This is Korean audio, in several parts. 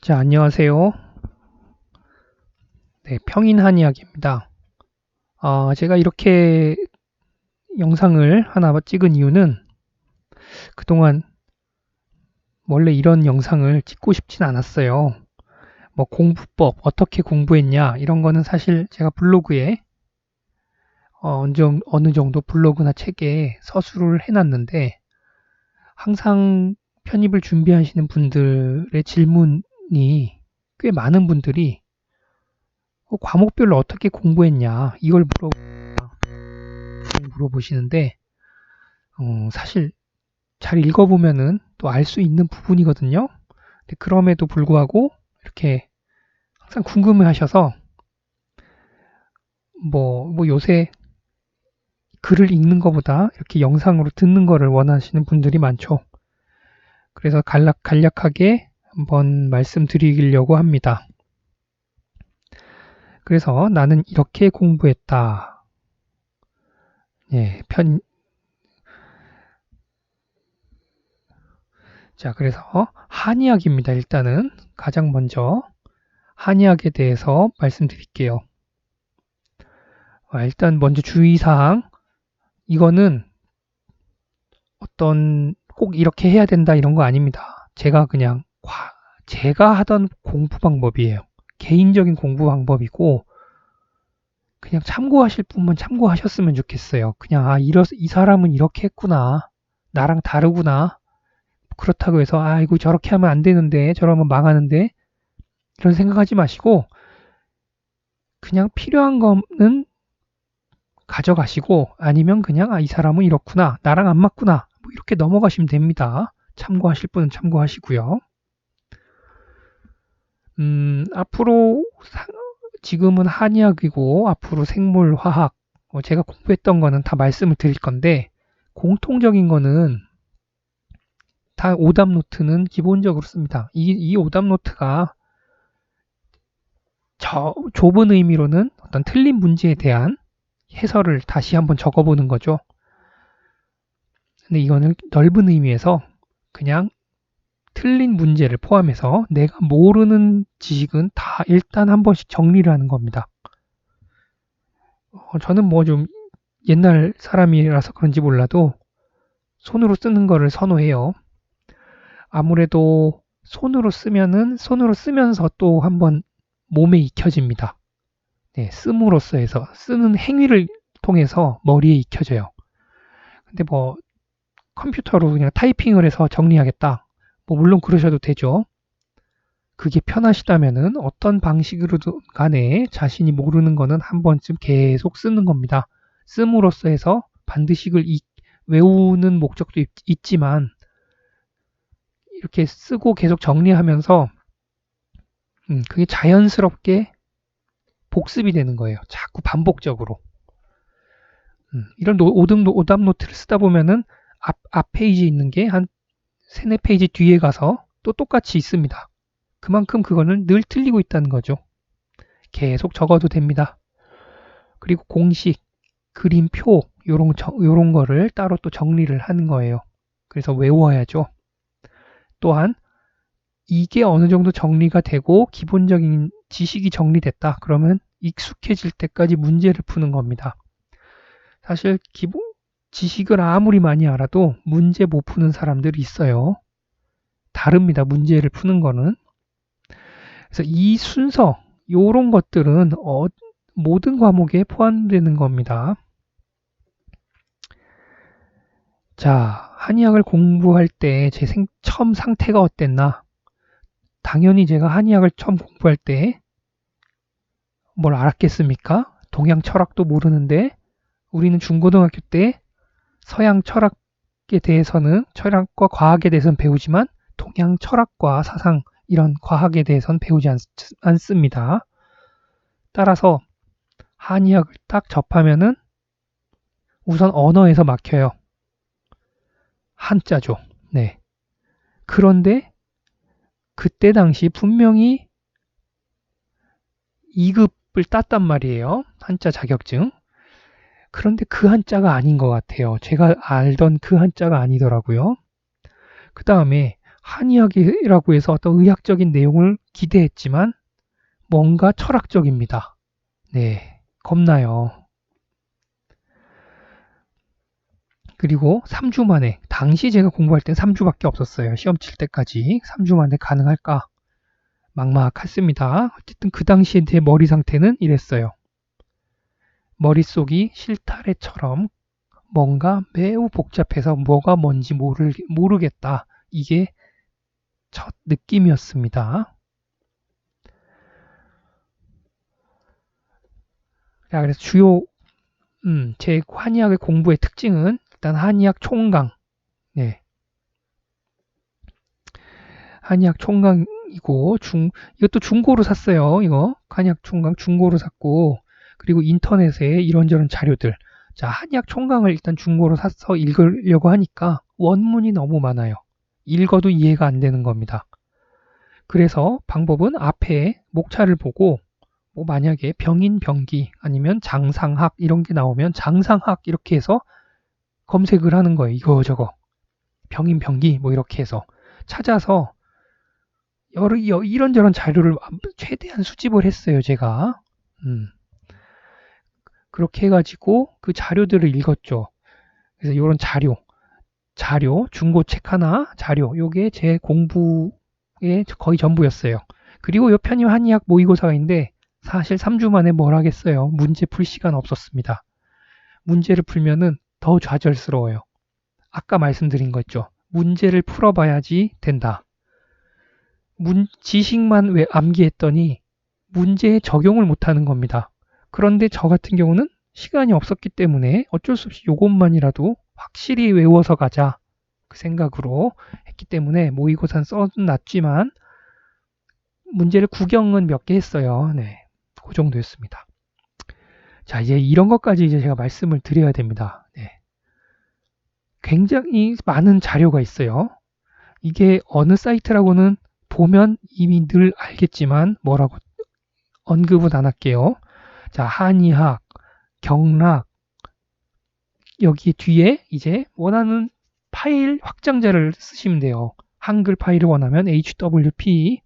자, 안녕하세요. 네, 평인한 이야기입니다. 제가 이렇게 영상을 하나 찍은 이유는 그동안 원래 이런 영상을 찍고 싶진 않았어요. 뭐 공부법, 어떻게 공부했냐, 이런 거는 사실 제가 블로그에 어느 정도 블로그나 책에 서술을 해놨는데 항상 편입을 준비하시는 분들의 질문이 꽤 많은 분들이 과목별로 어떻게 공부했냐, 이걸 물어보시는데 사실 잘 읽어보면은 또 알 수 있는 부분이거든요. 근데 그럼에도 불구하고 이렇게 항상 궁금해 하셔서 뭐 요새 글을 읽는 것보다 이렇게 영상으로 듣는 거를 원하시는 분들이 많죠. 그래서 간략하게 한번 말씀드리려고 합니다. 그래서 나는 이렇게 공부했다. 예, 자, 그래서 한의학입니다. 일단은 가장 먼저 한의학에 대해서 말씀드릴게요. 일단 먼저 주의사항, 이거는 어떤 꼭 이렇게 해야 된다 이런 거 아닙니다. 제가 하던 공부 방법이에요. 개인적인 공부 방법이고 그냥 참고하실 분만 참고하셨으면 좋겠어요. 그냥 이 사람은 이렇게 했구나. 나랑 다르구나. 그렇다고 해서 이거 저렇게 하면 안 되는데 저러면 망하는데 이런 생각하지 마시고 그냥 필요한 거는 가져가시고 아니면 그냥 이 사람은 이렇구나. 나랑 안 맞구나. 뭐 이렇게 넘어가시면 됩니다. 참고하실 분은 참고하시고요. 앞으로 지금은 한의학이고 앞으로 생물, 화학 제가 공부했던 거는 다 말씀을 드릴 건데 공통적인 거는 다 오답 노트는 기본적으로 씁니다. 이 오답 노트가 좁은 의미로는 어떤 틀린 문제에 대한 해설을 다시 한번 적어보는 거죠. 근데 이거는 넓은 의미에서 그냥 틀린 문제를 포함해서 내가 모르는 지식은 다 일단 한 번씩 정리를 하는 겁니다. 저는 뭐 좀 옛날 사람이라서 그런지 몰라도 손으로 쓰는 거를 선호해요. 아무래도 손으로 쓰면서 또 한번 몸에 익혀집니다. 네, 씀으로써 해서 쓰는 행위를 통해서 머리에 익혀져요. 근데 뭐 컴퓨터로 그냥 타이핑을 해서 정리하겠다. 뭐 물론 그러셔도 되죠. 그게 편하시다면은 어떤 방식으로든 간에 자신이 모르는 거는 한 번쯤 계속 쓰는 겁니다. 씀으로써 해서 반드시 외우는 목적도 있지만 이렇게 쓰고 계속 정리하면서 그게 자연스럽게 복습이 되는 거예요. 자꾸 반복적으로. 이런 오답 노트를 쓰다 보면은 앞 페이지에 있는 게 한 세네 페이지 뒤에 가서 또 똑같이 있습니다. 그만큼 그거는 늘 틀리고 있다는 거죠. 계속 적어도 됩니다. 그리고 공식, 그림표 요런 거를 따로 또 정리를 하는 거예요. 그래서 외워야죠. 또한 이게 어느 정도 정리가 되고 기본적인 지식이 정리됐다. 그러면 익숙해질 때까지 문제를 푸는 겁니다. 사실 기본 지식을 아무리 많이 알아도 문제 못 푸는 사람들이 있어요. 다릅니다. 문제를 푸는 거는. 그래서 이 순서, 요런 것들은 모든 과목에 포함되는 겁니다. 자, 한의학을 공부할 때 제 처음 상태가 어땠나? 당연히 제가 한의학을 처음 공부할 때 뭘 알았겠습니까? 동양 철학도 모르는데 우리는 중고등학교 때 서양 철학에 대해서는 철학과 과학에 대해서는 배우지만 동양 철학과 사상 이런 과학에 대해서는 배우지 않습니다. 따라서 한의학을 딱 접하면은 우선 언어에서 막혀요. 한자죠. 네. 그런데 그때 당시 분명히 2급을 땄단 말이에요. 한자 자격증. 그런데 그 한자가 아닌 것 같아요. 제가 알던 그 한자가 아니더라고요. 그 다음에 한의학이라고 해서 어떤 의학적인 내용을 기대했지만 뭔가 철학적입니다. 네, 겁나요. 그리고 3주 만에, 당시 제가 공부할 땐 3주밖에 없었어요. 시험 칠 때까지. 3주 만에 가능할까? 막막했습니다. 어쨌든 그 당시에 제 머리 상태는 이랬어요. 머릿속이 실타래처럼 뭔가 매우 복잡해서 뭐가 뭔지 모르겠다. 이게 첫 느낌이었습니다. 자, 그래서 주요 제 한의학의 공부의 특징은 일단 한의학 총강. 네. 한의학 총강이고 이것도 중고로 샀어요. 이거 한의학 총강 중고로 샀고 그리고 인터넷에 이런저런 자료들. 자, 한의학 총강을 일단 중고로 사서 읽으려고 하니까 원문이 너무 많아요. 읽어도 이해가 안 되는 겁니다. 그래서 방법은 앞에 목차를 보고 뭐 만약에 병인 병기 아니면 장상학 이런 게 나오면 장상학 이렇게 해서 검색을 하는 거예요. 이거저거. 병인 병기 뭐 이렇게 해서 찾아서 이런저런 자료를 최대한 수집을 했어요, 제가. 그렇게 해가지고 그 자료들을 읽었죠. 그래서 이런 자료, 중고책 하나, 자료, 요게 제 공부의 거의 전부였어요. 그리고 요 편입 한의학 모의고사가 있는데 사실 3주 만에 뭘 하겠어요. 문제 풀 시간 없었습니다. 문제를 풀면은 더 좌절스러워요. 아까 말씀드린 거 있죠. 문제를 풀어봐야지 된다. 지식만 왜 암기했더니 문제에 적용을 못하는 겁니다. 그런데 저 같은 경우는 시간이 없었기 때문에 어쩔 수 없이 요것만이라도 확실히 외워서 가자 그 생각으로 했기 때문에 모의고사는 써놨지만 문제를 구경은 몇 개 했어요. 네, 그 정도였습니다. 자, 이제 이런 것까지 이제 제가 말씀을 드려야 됩니다. 네. 굉장히 많은 자료가 있어요. 이게 어느 사이트라고는 보면 이미 늘 알겠지만 뭐라고 언급은 안 할게요. 자, 한의학, 경락, 여기 뒤에 이제 원하는 파일 확장자를 쓰시면 돼요. 한글 파일을 원하면 HWP,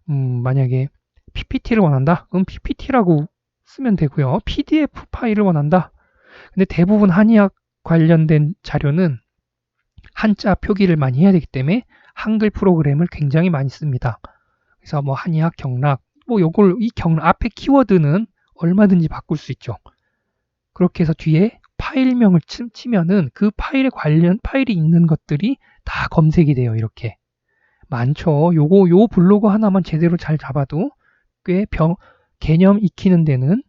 만약에 PPT를 원한다? 그럼 PPT라고 쓰면 되고요. PDF 파일을 원한다? 근데 대부분 한의학 관련된 자료는 한자 표기를 많이 해야 되기 때문에 한글 프로그램을 굉장히 많이 씁니다. 그래서 뭐 한의학, 경락, 뭐 요걸 이 경락 앞에 키워드는 얼마든지 바꿀 수 있죠. 그렇게 해서 뒤에 파일명을 치면은 그 파일에 관련 파일이 있는 것들이 다 검색이 돼요. 이렇게 많죠. 요 블로그 하나만 제대로 잘 잡아도 꽤 개념 익히는 데는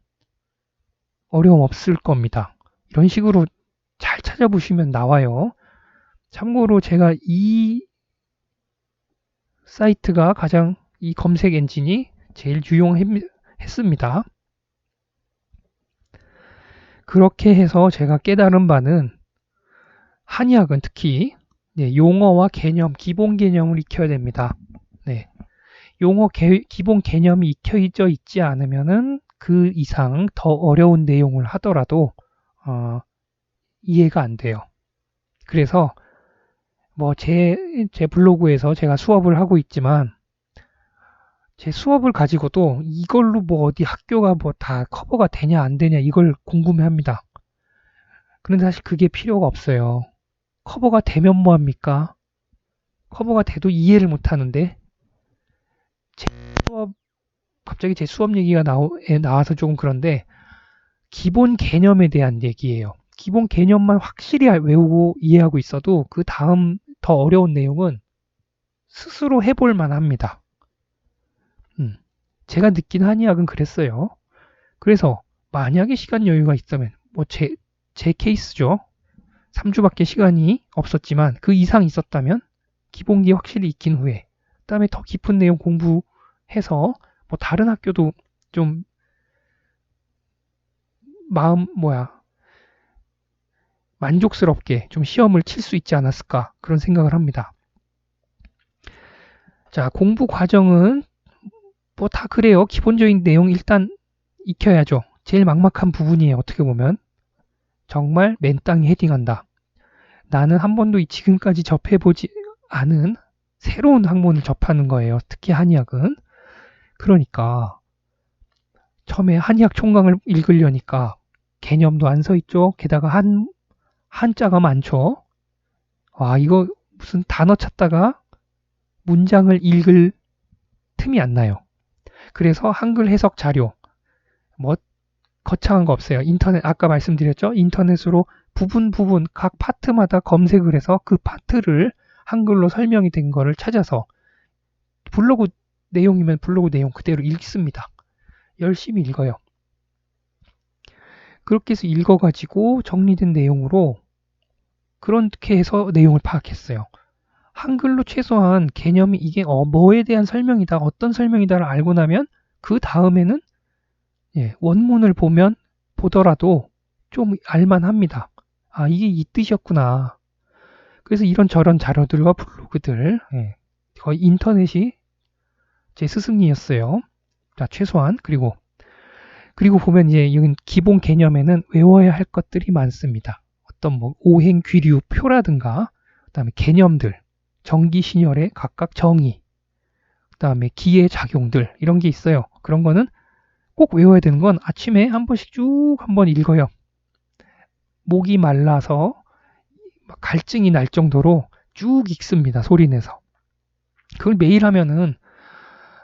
어려움 없을 겁니다. 이런 식으로 잘 찾아보시면 나와요. 참고로 제가 이 사이트가 가장 이 검색 엔진이 제일 유용했습니다. 그렇게 해서 제가 깨달은 바는 한의학은 특히 용어와 개념, 기본 개념을 익혀야 됩니다. 네. 기본 개념이 익혀져 있지 않으면은 그 이상 더 어려운 내용을 하더라도 이해가 안 돼요. 그래서 뭐 제 블로그에서 제가 수업을 하고 있지만 제 수업을 가지고도 이걸로 뭐 어디 학교가 뭐 다 커버가 되냐 안 되냐 이걸 궁금해합니다. 그런데 사실 그게 필요가 없어요. 커버가 되면 뭐합니까? 커버가 돼도 이해를 못하는데 제 수업 갑자기 제 수업 얘기가 나와서 조금 그런데 기본 개념에 대한 얘기예요. 기본 개념만 확실히 외우고 이해하고 있어도 그 다음 더 어려운 내용은 스스로 해볼 만합니다. 제가 느낀 한의학은 그랬어요. 그래서 만약에 시간 여유가 있다면 뭐 제 케이스죠. 3주밖에 시간이 없었지만 그 이상 있었다면 기본기 확실히 익힌 후에 그다음에 더 깊은 내용 공부해서 뭐 다른 학교도 좀 만족스럽게 좀 시험을 칠 수 있지 않았을까 그런 생각을 합니다. 자, 공부 과정은 뭐 다 그래요. 기본적인 내용 일단 익혀야죠. 제일 막막한 부분이에요. 어떻게 보면 정말 맨 땅에 헤딩한다. 나는 한 번도 지금까지 접해보지 않은 새로운 학문을 접하는 거예요. 특히 한의학은. 그러니까 처음에 한의학 총강을 읽으려니까 개념도 안 서 있죠. 게다가 한자가 많죠. 와, 이거 무슨 단어 찾다가 문장을 읽을 틈이 안 나요. 그래서 한글 해석 자료, 뭐 거창한 거 없어요. 인터넷, 아까 말씀드렸죠? 인터넷으로 부분 각 파트마다 검색을 해서 그 파트를 한글로 설명이 된 거를 찾아서 블로그 내용이면 블로그 내용 그대로 읽습니다. 열심히 읽어요. 그렇게 해서 읽어가지고 정리된 내용으로 그렇게 해서 내용을 파악했어요. 한글로 최소한 개념이 이게 뭐에 대한 설명이다, 어떤 설명이다를 알고 나면 그 다음에는 원문을 보더라도 좀 알만합니다. 아, 이게 이 뜻이었구나. 그래서 이런저런 자료들과 블로그들, 거의 인터넷이 제 스승이었어요. 자, 최소한. 그리고 보면 이제 여기 기본 개념에는 외워야 할 것들이 많습니다. 어떤 뭐 오행귀류 표라든가, 그다음에 개념들, 정기신열의 각각 정의, 그다음에 기의 작용들 이런 게 있어요. 그런 거는 꼭 외워야 되는 건 아침에 한 번씩 쭉 한번 읽어요. 목이 말라서 갈증이 날 정도로 쭉 읽습니다. 소리내서. 그걸 매일 하면은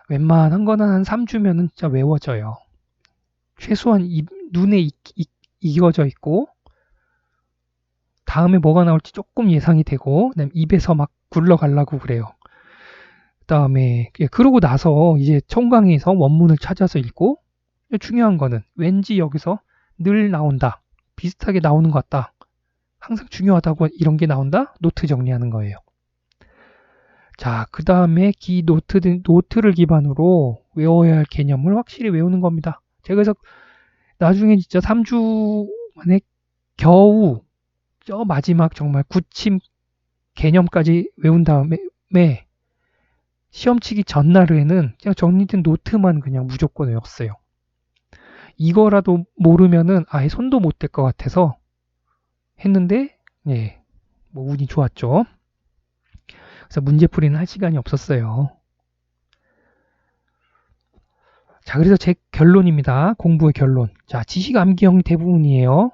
웬만한 거는 한 3주면은 진짜 외워져요. 최소한 눈에 익어져 있고 다음에 뭐가 나올지 조금 예상이 되고 그다음에 입에서 막 굴러가려고 그래요. 그다음에 그러고 나서 이제 총강에서 원문을 찾아서 읽고 중요한 거는 왠지 여기서 늘 나온다. 비슷하게 나오는 것 같다. 항상 중요하다고 이런 게 나온다? 노트 정리하는 거예요. 자, 그 다음에 노트를 기반으로 외워야 할 개념을 확실히 외우는 겁니다. 제가 그래서 나중에 진짜 3주 만에 겨우 저 마지막 정말 굳힘 개념까지 외운 다음에 시험 치기 전날에는 그냥 정리된 노트만 그냥 무조건 외웠어요. 이거라도 모르면은 아예 손도 못 댈 것 같아서 했는데 뭐 운이 좋았죠. 그래서 문제풀이는 할 시간이 없었어요. 자, 그래서 제 결론입니다. 공부의 결론. 자, 지식 암기형 대부분이에요.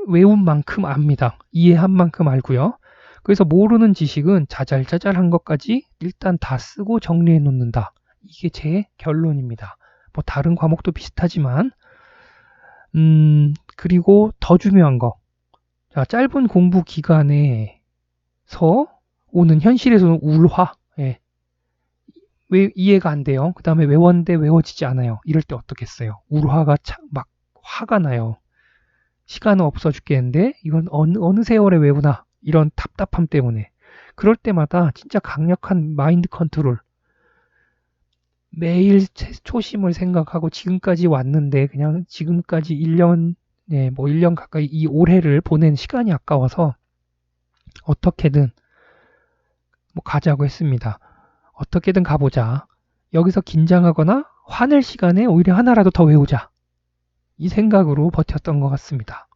외운 만큼 압니다. 이해한 만큼 알고요. 그래서 모르는 지식은 자잘자잘한 것까지 일단 다 쓰고 정리해 놓는다. 이게 제 결론입니다. 뭐 다른 과목도 비슷하지만 그리고 더 중요한 거. 자, 짧은 공부 기간에서 오는 현실에서는 울화. 왜 이해가 안 돼요? 그 다음에 외웠는데 외워지지 않아요. 이럴 때 어떻겠어요? 울화가 막 화가 나요. 시간은 없어 죽겠는데 이건 어느 세월에 외우나 이런 답답함 때문에 그럴 때마다 진짜 강력한 마인드 컨트롤 매일 초심을 생각하고 지금까지 왔는데 그냥 지금까지 1년 뭐 1년 가까이 이 올해를 보낸 시간이 아까워서 어떻게든 뭐 가자고 했습니다. 어떻게든 가보자. 여기서 긴장하거나 화낼 시간에 오히려 하나라도 더 외우자. 이 생각으로 버텼던 것 같습니다.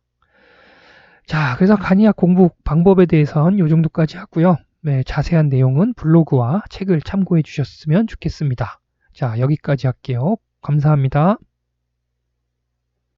자, 그래서 간이학 공부 방법에 대해서는 이 정도까지 하고요. 자세한 내용은 블로그와 책을 참고해 주셨으면 좋겠습니다. 자, 여기까지 할게요. 감사합니다.